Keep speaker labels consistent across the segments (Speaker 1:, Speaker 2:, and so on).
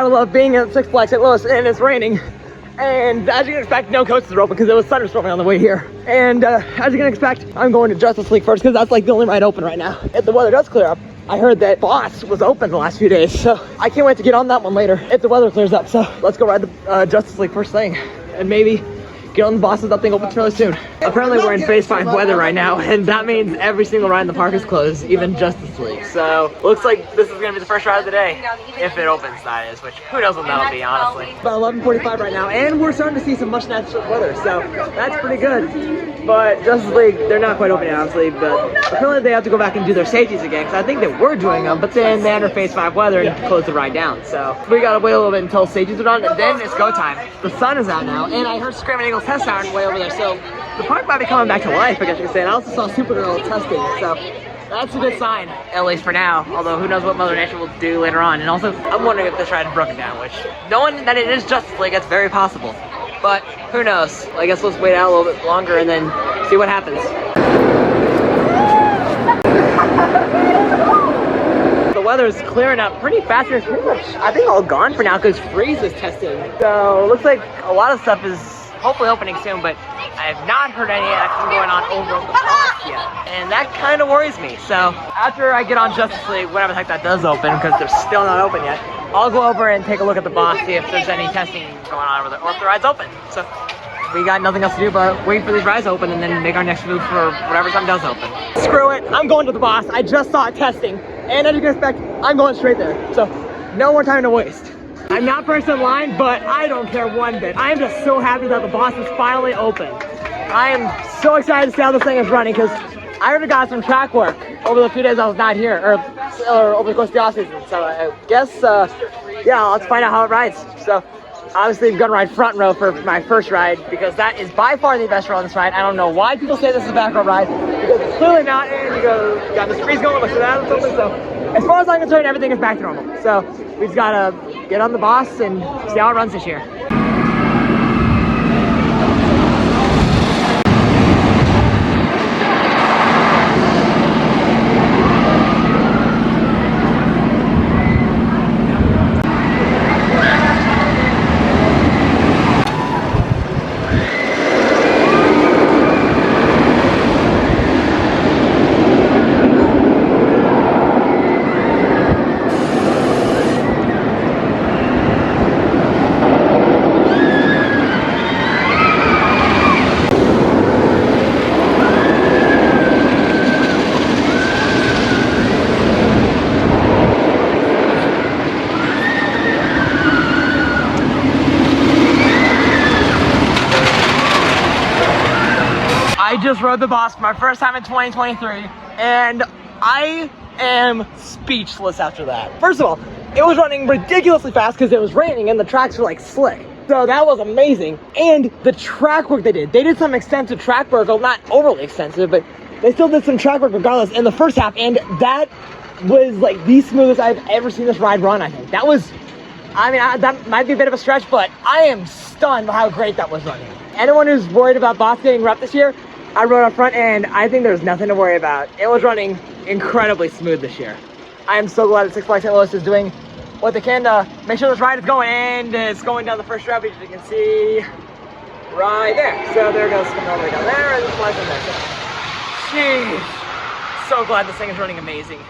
Speaker 1: gotta love being at Six Flags St. Louis and it's raining. And as you can expect, no coaches are open because it was thunderstorming on the way here. And as you can expect, I'm going to Justice League first because that's like the only ride open right now. If the weather does clear up, I heard that Boss was open the last few days, so I can't wait to get on that one later if the weather clears up. So let's go ride the Justice League first thing and maybe get on the Boss as that thing opens really soon. Apparently we're in phase 5 weather right now, and that means every single ride in the park is closed, even Justice League. So looks like this is gonna be the first ride of the day, if it opens, that is, which who knows when that'll be, honestly. About 11:45 right now, and we're starting to see some much nicer weather, so that's pretty good. But Justice League, they're not quite open yet, obviously, but apparently they have to go back and do their safeties again, because I think they were doing them, but then they under phase 5 weather and closed the ride down. So we gotta wait a little bit until safeties are done, and then it's go time. The sun is out now, and I heard Screaming Eagles test siren way over there, so the park might be coming back to life, I guess you could say. And I also saw Supergirl testing, so that's a good sign, at least for now. Although who knows what Mother Nature will do later on. And also, I'm wondering if this ride is broken down, which knowing that it is Justice League, it's very possible. But who knows? I guess let's wait out a little bit longer and then see what happens. The weather is clearing up pretty fast. It's pretty much, I think, all gone for now because Freeze is testing. So it looks like a lot of stuff is hopefully opening soon, but I have not heard any action going on over the Boss yet, and that kind of worries me. So after I get on Justice League, whatever the heck that does open, because they're still not open yet, I'll go over and take a look at the Boss, see if there's any testing going on over there, or if the ride's open. So we got nothing else to do but wait for these rides to open and then make our next move for whatever time does open. Screw it, I'm going to the Boss. I just saw it testing, and as you can expect, I'm going straight there. So no more time to waste. I'm not first in line, but I don't care one bit. I am just so happy that the Boss is finally open. I am so excited to see how this thing is running because I already got some track work over the few days I was not here, or over the course of the off season. So I guess, yeah, let's find out how it rides. So obviously I'm gonna ride front row for my first ride because that is by far the best row on this ride. I don't know why people say this is a back row ride because it's clearly not. And you got Mr. Freeze going, Mr. Adams open. So as far as I'm concerned, everything is back to normal. So we just gotta get on the Boss and see how it runs this year. I just rode the Boss for my first time in 2023, and I am speechless after that. First of all, it was running ridiculously fast because it was raining and the tracks were like slick. So that was amazing. And the track work they did some extensive track work, well, not overly extensive, but they still did some track work regardless in the first half, and that was like the smoothest I've ever seen this ride run, I think. That was, I mean, that might be a bit of a stretch, but I am stunned by how great that was running. Anyone who's worried about Boss getting rep this year, I rode up front and I think there's nothing to worry about. It was running incredibly smooth this year. I am so glad that Six Flags St. Louis is doing what they can to make sure this ride is going, and it's going down the first drop, as you can see right there. So there it goes, coming all the way down there, and this flies in there. Jeez, so glad this thing is running amazing.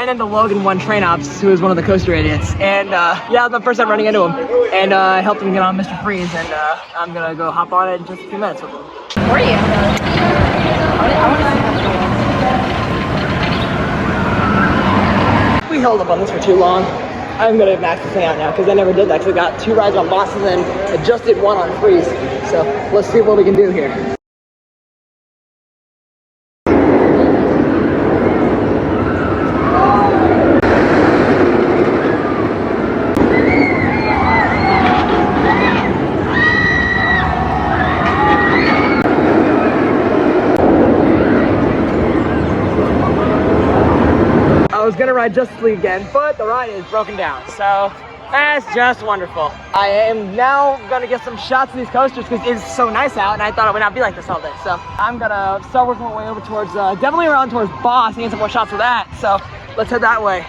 Speaker 1: ran into Logan one train ops, who was one of the coaster idiots. And yeah, it was my first time running into him. And I helped him get on Mr. Freeze, and I'm gonna go hop on it in just a few minutes with him.
Speaker 2: Where are you?
Speaker 1: We held up on this for too long. I'm gonna max this thing out now because I never did that because I got 2 rides on Boston and I just did 1 on Freeze. So let's see what we can do here. I was gonna ride Justice League again, but the ride is broken down, so that's just wonderful. I am now gonna get some shots of these coasters because it's so nice out, and I thought it would not be like this all day. So I'm gonna start working my way over towards, definitely around towards Boss, and get some more shots of that. So let's head that way.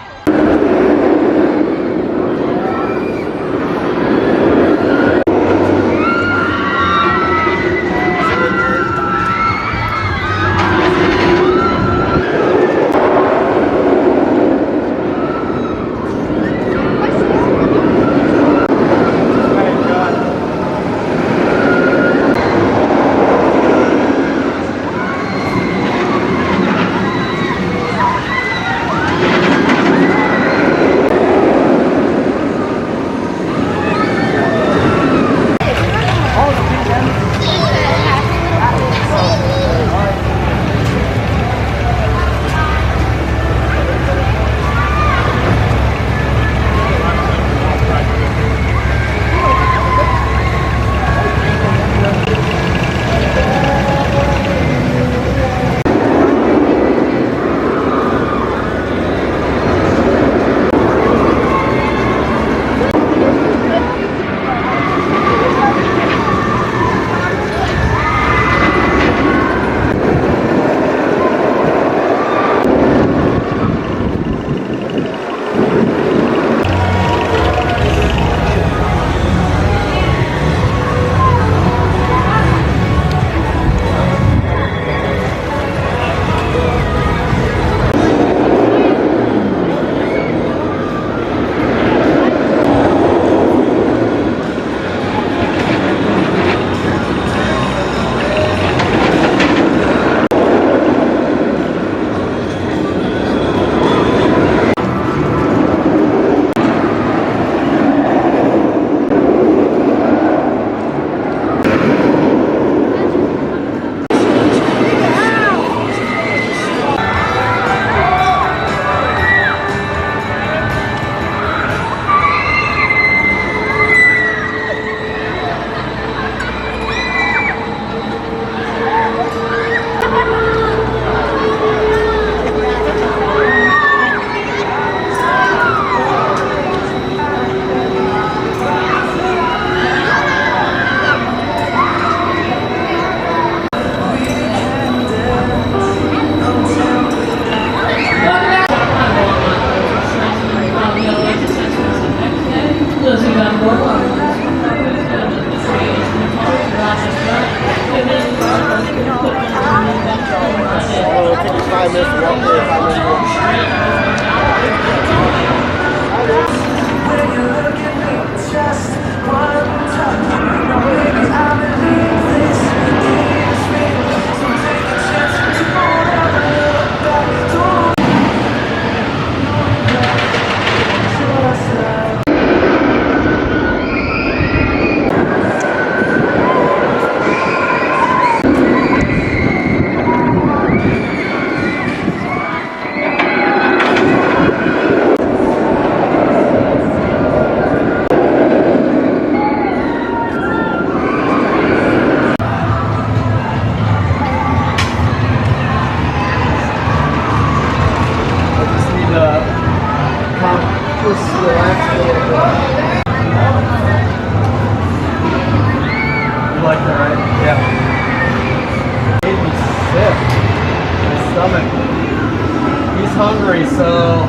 Speaker 3: hungry, so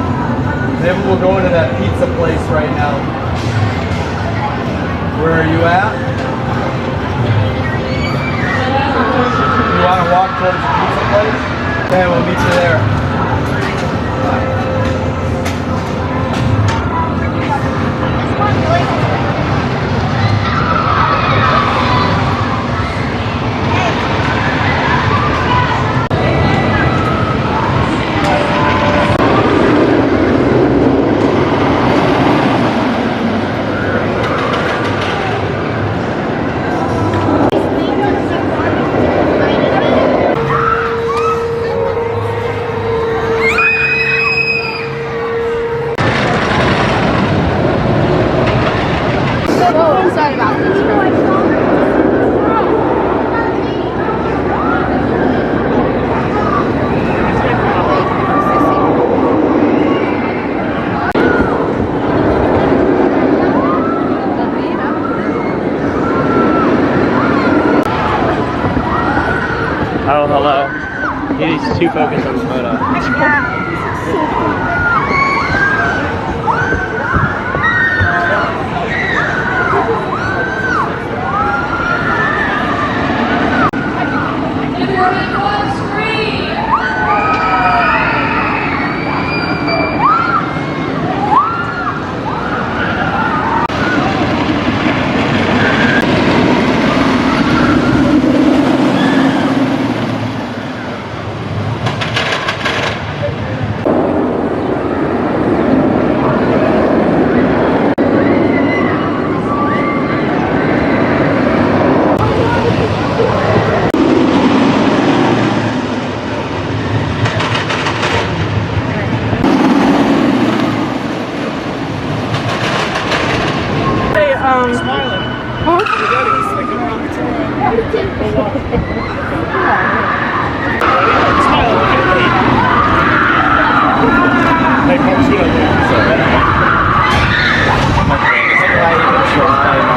Speaker 3: maybe we'll go into that pizza place right now. Where are you at? You want to walk towards the pizza place? Okay, we'll meet you there. Oh, hello. He's too focused on the photo.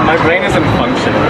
Speaker 3: My brain isn't functioning.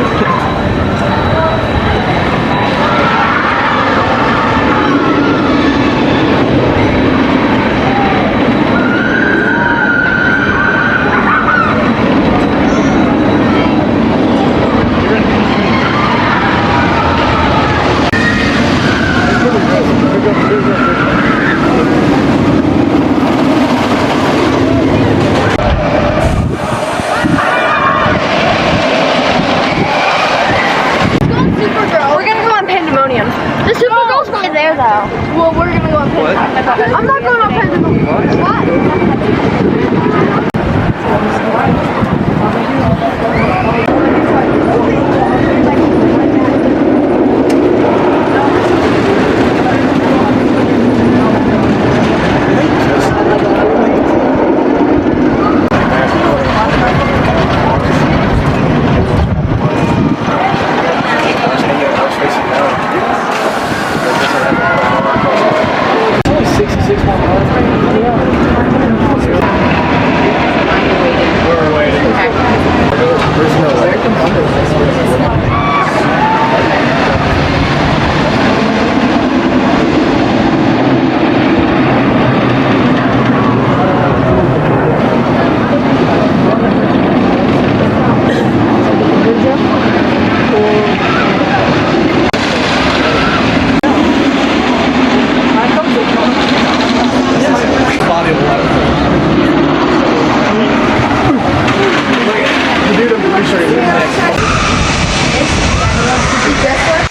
Speaker 2: Well, we're gonna go on Pandemonium. I'm not going on Pandemonium.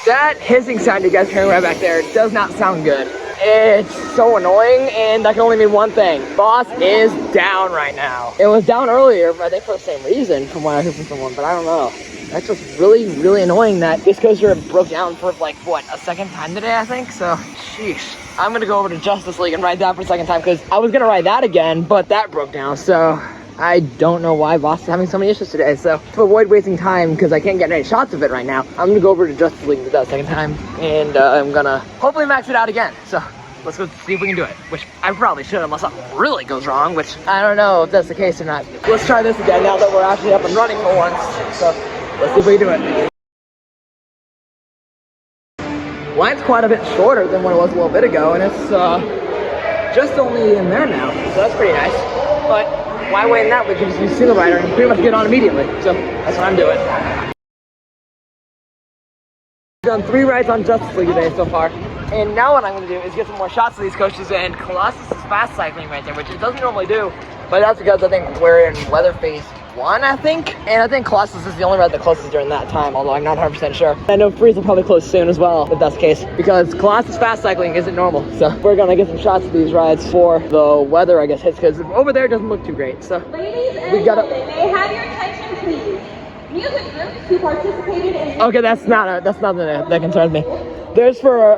Speaker 1: That hissing sound you guys are hearing right back there does not sound good. It's so annoying, and that can only mean one thing. Boss is down right now. It was down earlier, I think for the same reason, from what I heard from someone, but I don't know. That's just really, really annoying that this coaster broke down for like, what, a second time today, I think? So, sheesh. I'm gonna go over to Justice League and ride that for a second time, because I was gonna ride that again, but that broke down, so I don't know why Boss is having so many issues today. So to avoid wasting time, because I can't get any shots of it right now, I'm gonna go over to Justice League and do that second time, and I'm gonna hopefully max it out again. So let's go see if we can do it, which I probably should unless something really goes wrong, which I don't know if that's the case or not. Let's try this again now that we're actually up and running for once. So let's see if we can do it. Line's quite a bit shorter than what it was a little bit ago, and it's just only in there now, so that's pretty nice. But why wait in that? We can just use single rider and pretty much get on immediately. So that's what I'm doing. I've done 3 rides on Justice League today so far. And now what I'm going to do is get some more shots of these coaches, and Colossus is fast cycling right there, which it doesn't normally do. But that's because I think we're in weather phase 1, I think. And I think Colossus is the only ride that closes during that time, although I'm not 100% sure. I know Freeze will probably close soon as well, if that's the case, because Colossus fast cycling isn't normal. So we're going to get some shots of these rides for the weather, I guess, hits, because over there doesn't look too great. So
Speaker 4: Ladies and gentlemen, may I have your attention, please? Music groups who participated in...
Speaker 1: Okay, that's not that concerns me. There's for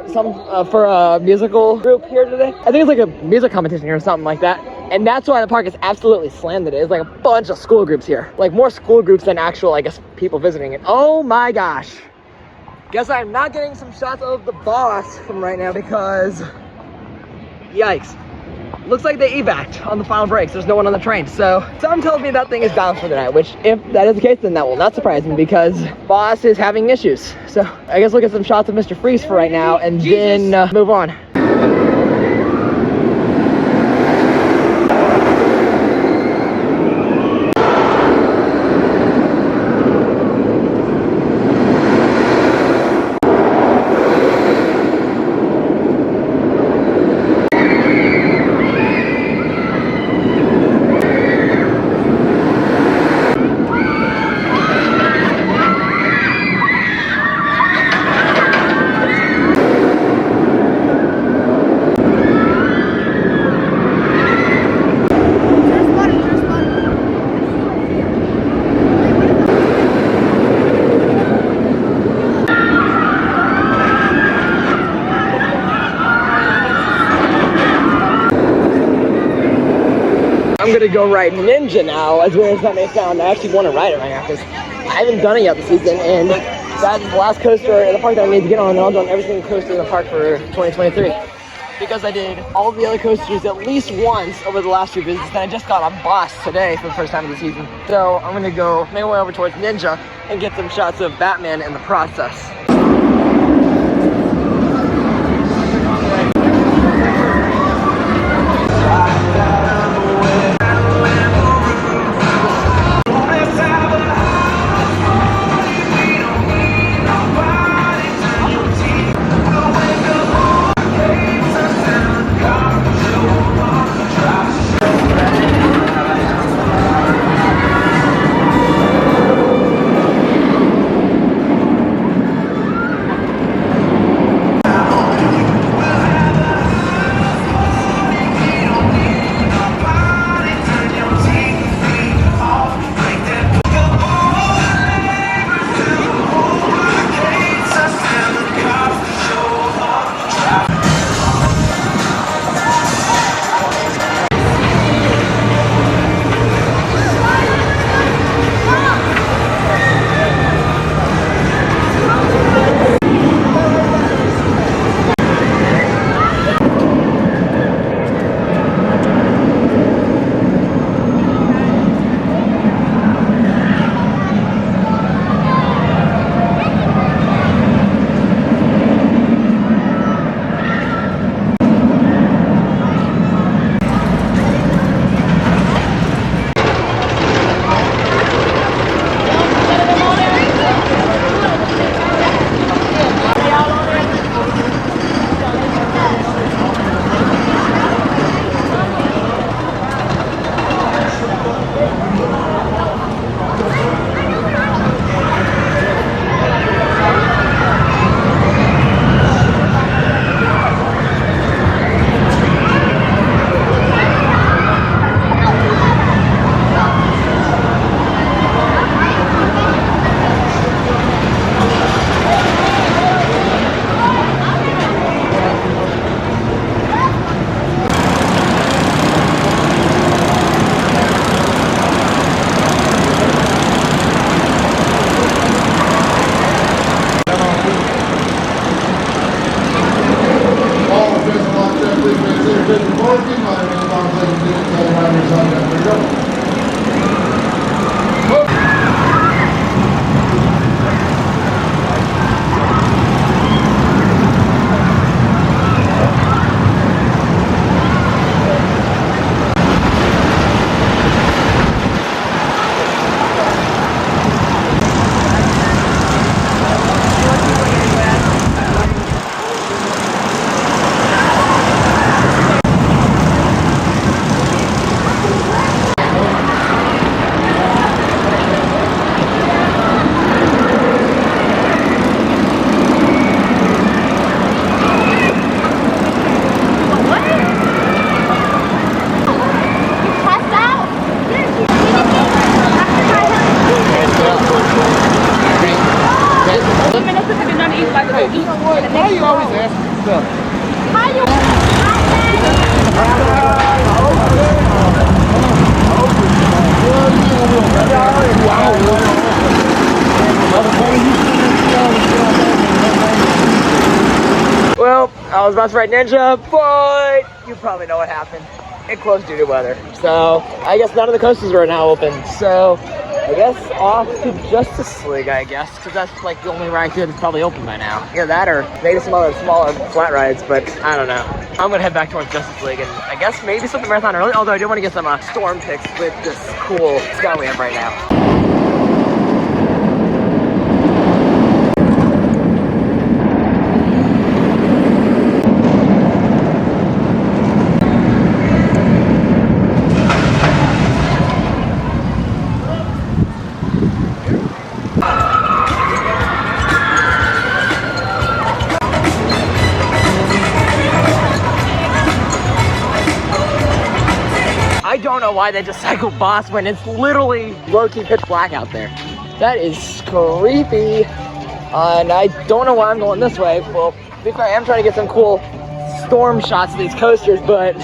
Speaker 1: a musical group here today. I think it's like a music competition or something like that. And that's why the park is absolutely slammed today. There's like a bunch of school groups here. Like more school groups than actual, I guess, people visiting it. Oh my gosh. Guess I'm not getting some shots of the boss from right now because, yikes. looks like they evac'd on the final brakes. There's no one on the train. So something tells me that thing is down for the night, which if that is the case, then that will not surprise me because boss is having issues. So I guess we'll get some shots of Mr. Freeze for right now and then move on. I'm gonna go ride Ninja now, as weird as that may sound. I actually want to ride it right now because I haven't done it yet this season, and that's the last coaster in the park that I need to get on, and I'll done every single coaster in the park for 2023. Because I did all the other coasters at least once over the last few visits, and I just got on Boss today for the first time of the season. So I'm gonna go make my way over towards Ninja and get some shots of Batman in the process.
Speaker 3: Why are you always asking stuff?
Speaker 1: Well, I was about to write Ninja, but you probably know what happened. it closed due to weather. So I guess none of the coasters are now open. So I guess off to Justice League, I guess, because that's like the only ride here that's probably open by now. Yeah, that or maybe some other smaller flat rides, but I don't know. I'm gonna head back towards Justice League and I guess maybe something marathon early, although I do want to get some storm pics with this cool sky we have right now. I don't know why they just cycled Boss when it's literally low-key pitch black out there. That is creepy. And I don't know why I'm going this way. Well, to be fair, I am trying to get some cool storm shots of these coasters, but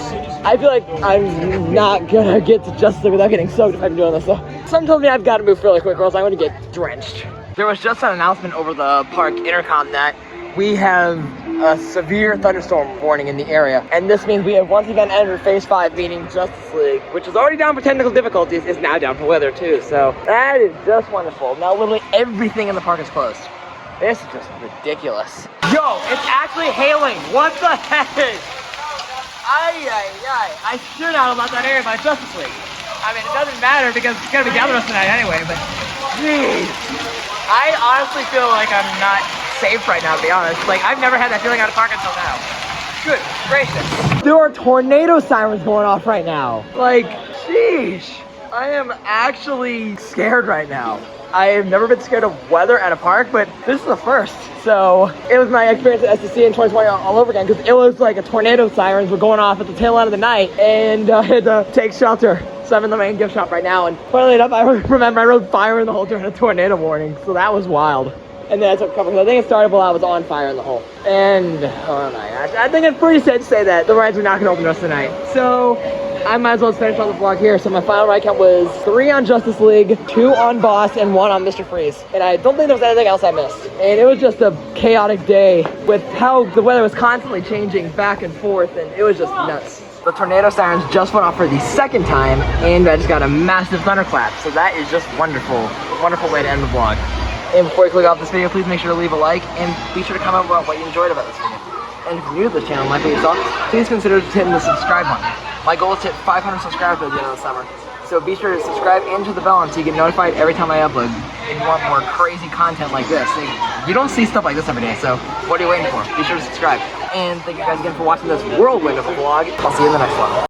Speaker 1: I feel like I'm not gonna get to Justice League without getting soaked if I'm doing this. So something tells me I've got to move really quick or else I'm gonna get drenched. There was just an announcement over the park intercom that we have a severe thunderstorm warning in the area, and this means we have once again entered phase 5, meaning Justice League, which is already down for technical difficulties, is now down for weather too. So that is just wonderful. Now literally everything in the park is closed. This is just ridiculous. Yo, it's actually hailing. What the heck? I should know about that area by Justice League. I mean, it doesn't matter because it's gonna be down the rest of the night anyway, but jeez. I honestly feel like I'm not safe right now, to be honest. Like, I've never had that feeling out of park until now. Good gracious. There are tornado sirens going off right now. Like, sheesh. I am actually scared right now. I have never been scared of weather at a park, but this is the first. So it was my experience at STC in 2020 all over again, because it was like a tornado sirens were going off at the tail end of the night, and I had to take shelter. So I'm in the main gift shop right now, and funnily enough, I remember I wrote fire in the hole during a tornado warning, so that was wild. And then I took a couple, I think it started while I was on fire in the hole. And, oh my gosh, I think it's pretty safe to say that the rides are not gonna open the rest of the night. So, I might as well finish on the vlog here. So my final ride count was 3 on Justice League, 2 on Boss, and 1 on Mr. Freeze. And I don't think there was anything else I missed. And it was just a chaotic day with how the weather was constantly changing back and forth, and it was just nuts. The tornado sirens just went off for the second time, and I just got a massive thunderclap. So that is just wonderful, wonderful way to end the vlog. And before you click off this video, please make sure to leave a like, and be sure to comment about what you enjoyed about this video. And if you're new to this channel and like what you saw, please consider hitting the subscribe button. My goal is to hit 500 subscribers by the end of the summer. So be sure to subscribe and hit the bell so you get notified every time I upload. If you want more crazy content like this, you don't see stuff like this every day, so what are you waiting for? Be sure to subscribe. And thank you guys again for watching this whirlwind of a vlog. I'll see you in the next one.